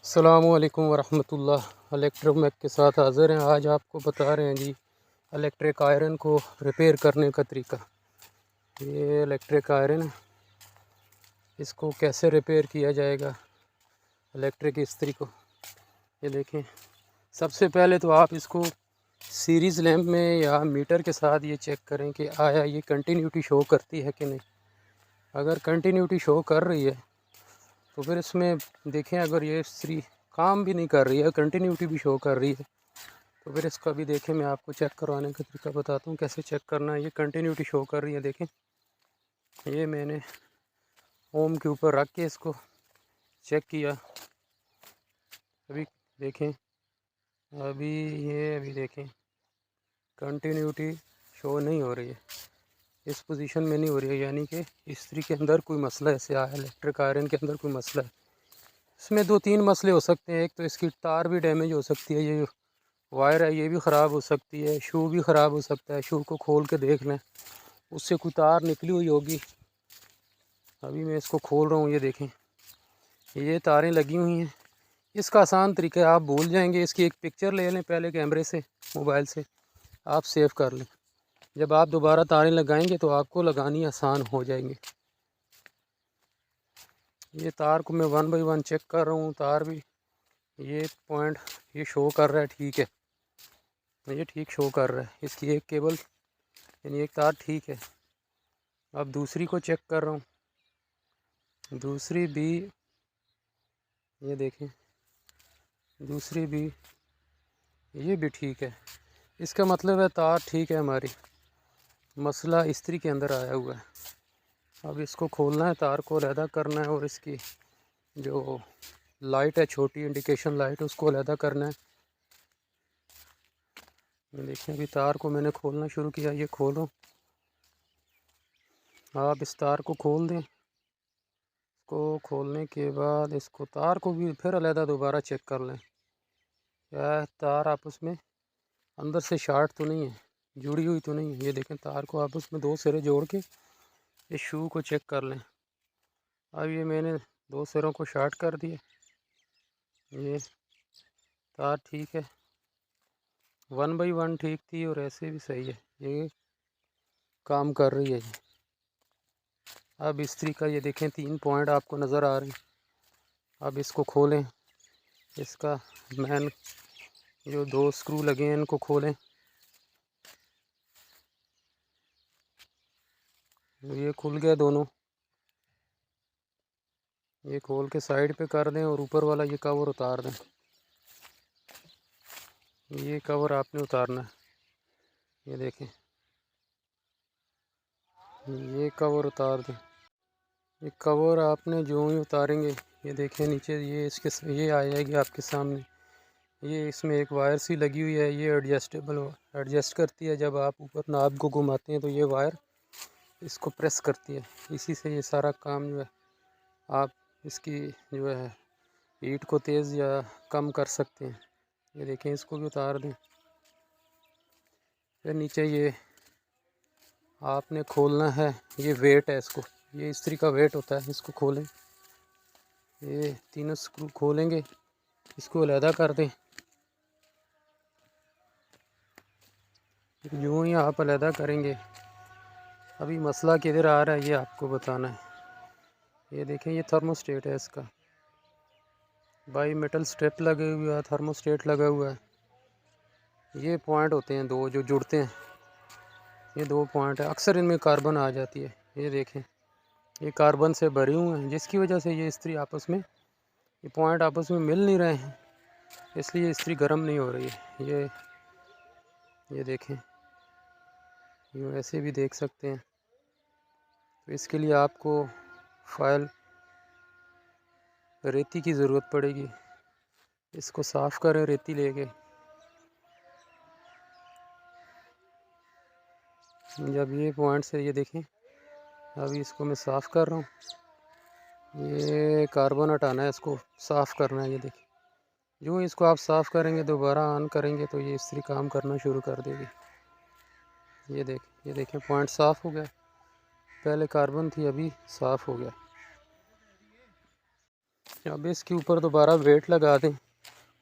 अस्सलामुअलैकुम वरहमतुल्लाह। इलेक्ट्रोमैक के साथ हाज़िर हैं। आज आपको बता रहे हैं जी इलेक्ट्रिक आयरन को रिपेयर करने का तरीका। ये इलेक्ट्रिक आयरन है, इसको कैसे रिपेयर किया जाएगा इलेक्ट्रिक इस्त्री को, ये देखें। सबसे पहले तो आप इसको सीरीज़ लैंप में या मीटर के साथ ये चेक करें कि आया ये कंटिन्यूटी शो करती है कि नहीं। अगर कंटिन्यूटी शो कर रही है तो फिर इसमें देखें, अगर ये इस्त्री काम भी नहीं कर रही है, कंटिन्यूटी भी शो कर रही है, तो फिर इसका भी देखें। मैं आपको चेक करवाने का तरीका बताता हूँ कैसे चेक करना है। ये कंटिन्यूटी शो कर रही है, देखें। ये मैंने ओम के ऊपर रख के इसको चेक किया। अभी देखें, अभी देखें कंटिन्यूटी शो नहीं हो रही है, इस पोजीशन में नहीं हो रही है, यानी कि इस्त्री के अंदर कोई मसला ऐसे आया, इलेक्ट्रिक आयरन के अंदर कोई मसला है। इसमें दो तीन मसले हो सकते हैं। एक तो इसकी तार भी डैमेज हो सकती है, ये वायर है ये भी ख़राब हो सकती है, शू भी ख़राब हो सकता है। शू को खोल के देख लें, उससे कोई तार निकली हुई होगी। अभी मैं इसको खोल रहा हूँ, ये देखें, ये तारें लगी हुई हैं। इसका आसान तरीका है, आप भूल जाएंगे। इसकी एक पिक्चर ले लें पहले कैमरे से, मोबाइल से आप सेव कर लें। जब आप दोबारा तारें लगाएंगे तो आपको लगानी आसान हो जाएंगी। ये तार को मैं 1 बाय 1 चेक कर रहा हूँ। तार भी ये पॉइंट ये शो कर रहा है, ठीक है, ये ठीक शो कर रहा है। इसकी एक केबल यानी एक तार ठीक है। अब दूसरी को चेक कर रहा हूँ, दूसरी भी ये देखें, दूसरी भी ये भी ठीक है। इसका मतलब है तार ठीक है हमारी, मसला इस्त्री के अंदर आया हुआ है। अब इसको खोलना है, तार को अलहदा करना है और इसकी जो लाइट है, छोटी इंडिकेशन लाइट, उसको अलहदा करना है। ये देखें, अभी तार को मैंने खोलना शुरू किया, ये खोलो। आप इस तार को खोल दें। इसको खोलने के बाद इसको तार को भी फिर अलहदा दोबारा चेक कर लें, क्या तार आपस में अंदर से शार्ट तो नहीं है, जुड़ी हुई तो नहीं है। ये देखें, तार को आपस में दो सिरे जोड़ के इस शू को चेक कर लें। अब ये मैंने दो सिरों को शार्ट कर दिया, ये तार ठीक है, 1 बाय 1 ठीक थी और ऐसे भी सही है, ये काम कर रही है। अब इस्त्री का ये देखें 3 पॉइंट आपको नज़र आ रहे हैं। अब इसको खोलें, इसका मैन जो 2 स्क्रू लगे हैं इनको खोलें। ये खुल गया दोनों, ये खोल के साइड पे कर दें और ऊपर वाला ये कवर उतार दें। ये कवर आपने उतारना है, ये देखें, ये कवर उतार दें। ये कवर आपने जो ही उतारेंगे, ये देखें नीचे ये इसके ये आ जाएगी आपके सामने। ये इसमें एक वायर सी लगी हुई है, ये एडजस्टेबल एडजस्ट करती है। जब आप ऊपर नाब को घुमाते हैं तो ये वायर इसको प्रेस करती है। इसी से ये सारा काम जो है आप इसकी जो है हीट को तेज़ या कम कर सकते हैं। ये देखें, इसको भी उतार दें। फिर नीचे ये आपने खोलना है, ये वेट है, इसको ये इस्त्री का वेट होता है, इसको खोलें। ये तीनों स्क्रू खोलेंगे, इसको अलहदा कर दें। यूँ ही आप अलहदा करेंगे। अभी मसला किधर आ रहा है ये आपको बताना है। ये देखें, ये थर्मोस्टेट है, इसका बाई मेटल स्ट्रिप लगे हुआ है, थर्मोस्टेट लगा हुआ है। ये पॉइंट होते हैं दो जो जुड़ते हैं, ये 2 पॉइंट है। अक्सर इनमें कार्बन आ जाती है, ये देखें, ये कार्बन से भरे हुए हैं, जिसकी वजह से ये इस्त्री आपस में, ये पॉइंट आपस में मिल नहीं रहे हैं, इसलिए इस्त्री गर्म नहीं हो रही है। ये देखें, यूँ ऐसे भी देख सकते हैं। तो इसके लिए आपको फाइल रेती की ज़रूरत पड़ेगी। इसको साफ़ करें रेती लेके। जब ये पॉइंट से ये देखें, अभी इसको मैं साफ़ कर रहा हूँ। ये कार्बन हटाना है, इसको साफ़ करना है। ये देखिए, जो इसको आप साफ़ करेंगे, दोबारा ऑन करेंगे तो ये इस्त्री काम करना शुरू कर देगी। ये देखें पॉइंट साफ़ हो गया, पहले कार्बन थी, अभी साफ़ हो गया। अब इसके ऊपर दोबारा वेट लगा दें,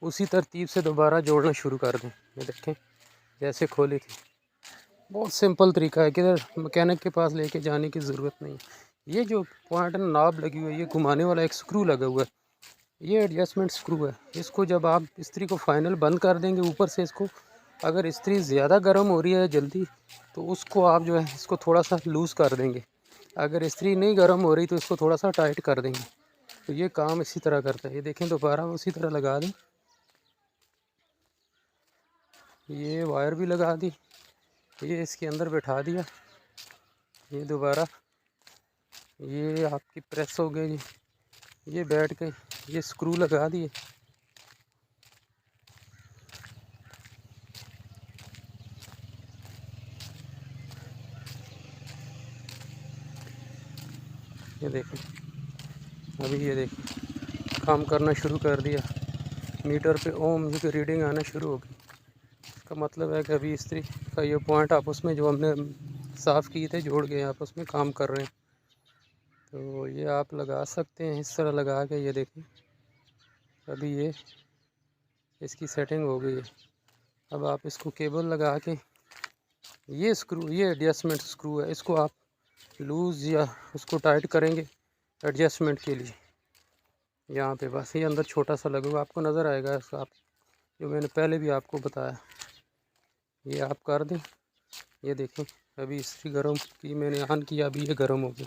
उसी तरतीब से दोबारा जोड़ना शुरू कर दें। ये देखें जैसे खोली थी। बहुत सिंपल तरीका है, किधर मैकेनिक के पास लेके जाने की ज़रूरत नहीं। ये जो पॉइंट नाब लगी हुई है, ये घुमाने वाला एक स्क्रू लगा हुआ है, ये एडजस्टमेंट स्क्रू है। इसको जब आप इस्त्री को फाइनल बंद कर देंगे ऊपर से, इसको अगर इस्त्री ज़्यादा गर्म हो रही है जल्दी, तो उसको आप जो है इसको थोड़ा सा लूज़ कर देंगे। अगर इस्त्री नहीं गर्म हो रही तो इसको थोड़ा सा टाइट कर देंगे। तो ये काम इसी तरह करता है। ये देखें दोबारा उसी तरह लगा दें। ये वायर भी लगा दी, ये इसके अंदर बैठा दिया। ये दोबारा ये आपकी प्रेस हो गई, ये बैठ के ये स्क्रू लगा दिए। ये देखें अभी, ये देखें काम करना शुरू कर दिया। मीटर पे ओम की रीडिंग आना शुरू हो गई। इसका मतलब है कि अभी इस्त्री का ये पॉइंट आपस में जो हमने साफ़ किए थे जोड़ गए, आपस में काम कर रहे हैं। तो ये आप लगा सकते हैं इस तरह लगा के। ये देखें अभी ये इसकी सेटिंग हो गई है। अब आप इसको केबल लगा के, ये स्क्रू ये एडजस्टमेंट स्क्रू है, इसको आप लूज़ या उसको टाइट करेंगे एडजस्टमेंट के लिए। यहाँ पे बस ये अंदर छोटा सा लगा हुआ आपको नज़र आएगा, आप जो मैंने पहले भी आपको बताया। ये आप कर दें। ये देखें अभी इस्त्री गर्म की मैंने ऑन किया, अभी ये गर्म हो गया।